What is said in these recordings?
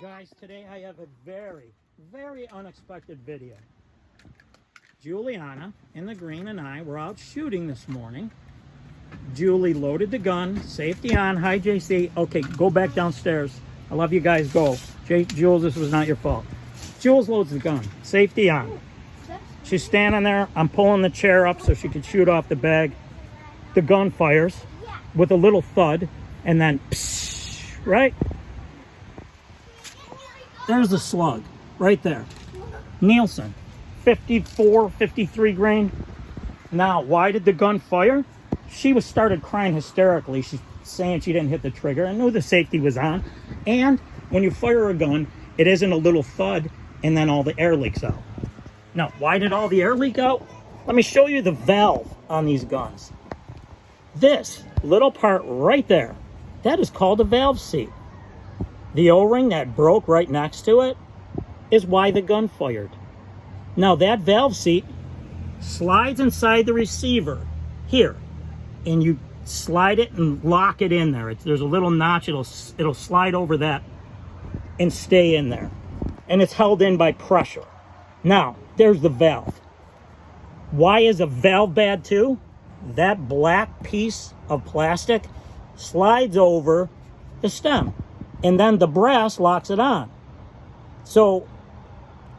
Guys, today I have a very unexpected video. Juliana in the green and I were out shooting this morning. Julie loaded the gun, safety on. Hi, JC. Okay, go back downstairs. I love you guys. Go. Jules, this was not your fault. Jules loads the gun, safety on. She's standing there. I'm pulling the chair up so she could shoot off the bag. The gun fires with a little thud and then psh, right? There's the slug right there. Nielsen, 54, 53 grain. Now, why did the gun fire? She started crying hysterically. She's saying she didn't hit the trigger. I knew the safety was on. And when you fire a gun, it isn't a little thud and then all the air leaks out. Now, why did all the air leak out? Let me show you the valve on these guns. This little part right there, that is called a valve seat. The O-ring that broke right next to it is why the gun fired. Now that valve seat slides inside the receiver here, and you slide it and lock it in there. There's a little notch, it'll slide over that and stay in there. And it's held in by pressure. Now, there's the valve. Why is a valve bad too? That black piece of plastic slides over the stem, and then the brass locks it on. So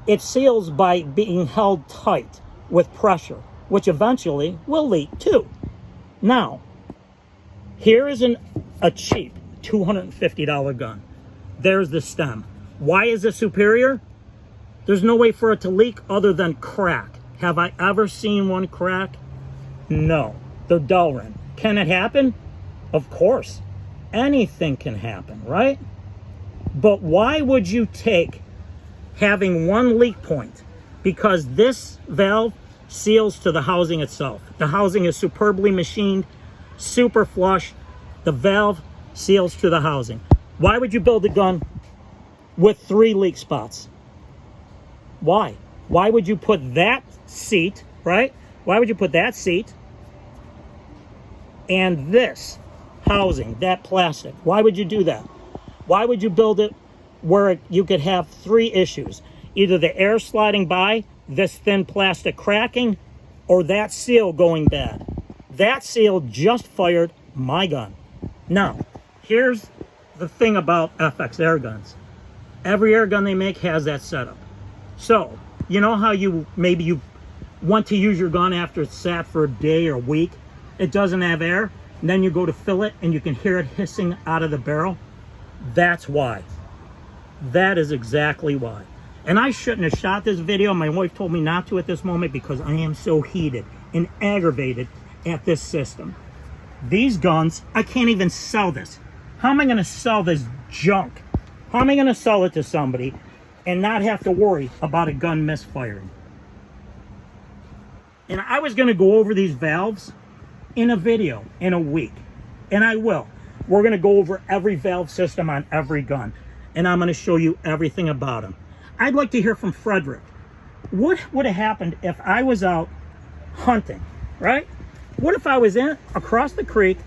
it seals by being held tight with pressure, which eventually will leak too. Now, here is a cheap $250 gun. There's the stem. Why is it superior? There's no way for it to leak other than crack. Have I ever seen one crack? No. They're Delrin. Can it happen? Of course. Anything can happen, right? But why would you take having one leak point? Because this valve seals to the housing itself. The housing is superbly machined, super flush. The valve seals to the housing. Why would you build a gun with 3 leak spots? Why? Why would you put that seat, right? Why would you put that seat and this housing, that plastic? Why would you do that? Why would you build it where you could have 3 issues? Either the air sliding by, this thin plastic cracking, or that seal going bad. That seal just fired my gun. Now, here's the thing about FX air guns. Every air gun they make has that setup. So, you know how you want to use your gun after it's sat for a day or a week? It doesn't have air, and then you go to fill it and you can hear it hissing out of the barrel. That's why. That is exactly why. And I shouldn't have shot this video. My wife told me not to at this moment because I am so heated and aggravated at this system. These guns, I can't even sell this. How am I going to sell this junk? How am I going to sell it to somebody and not have to worry about a gun misfiring? And I was going to go over these valves in a video in a week, and I will. We're going to go over every valve system on every gun, and I'm going to show you everything about them. I'd like to hear from Frederick. What would have happened if I was out hunting, right? What if I was across the creek,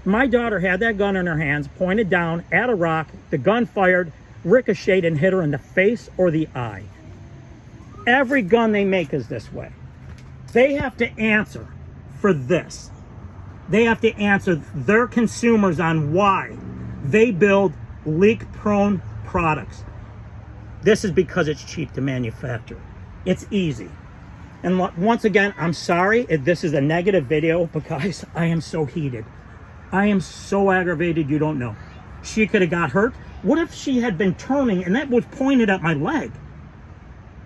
my daughter had that gun in her hands, pointed down at a rock, the gun fired, ricocheted and hit her in the face or the eye? Every gun they make is this way. They have to answer for this. They have to answer their consumers on why they build leak-prone products. This is because it's cheap to manufacture. It's easy. And once again, I'm sorry if this is a negative video, but guys, I am so heated. I am so aggravated you don't know. She could have got hurt. What if she had been turning and that was pointed at my leg?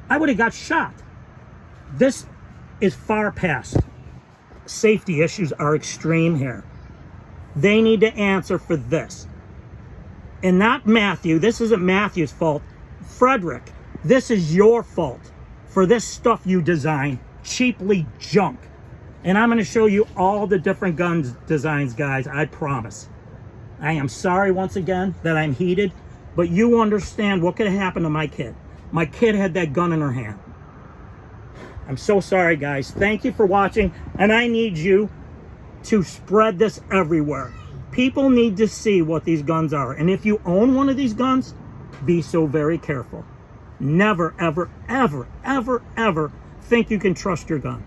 I would have got shot. This is far past. Safety issues are extreme here. They need to answer for this. And not Matthew. This isn't Matthew's fault. Frederick, this is your fault for this stuff you design, cheaply junk. And I'm going to show you all the different gun designs, guys, I promise. I am sorry once again that I'm heated, but you understand what could have happened to my kid. My kid had that gun in her hand. I'm so sorry, guys. Thank you for watching, and I need you to spread this everywhere. People need to see what these guns are, and if you own one of these guns, be so very careful. Never, ever, ever, ever, ever think you can trust your gun.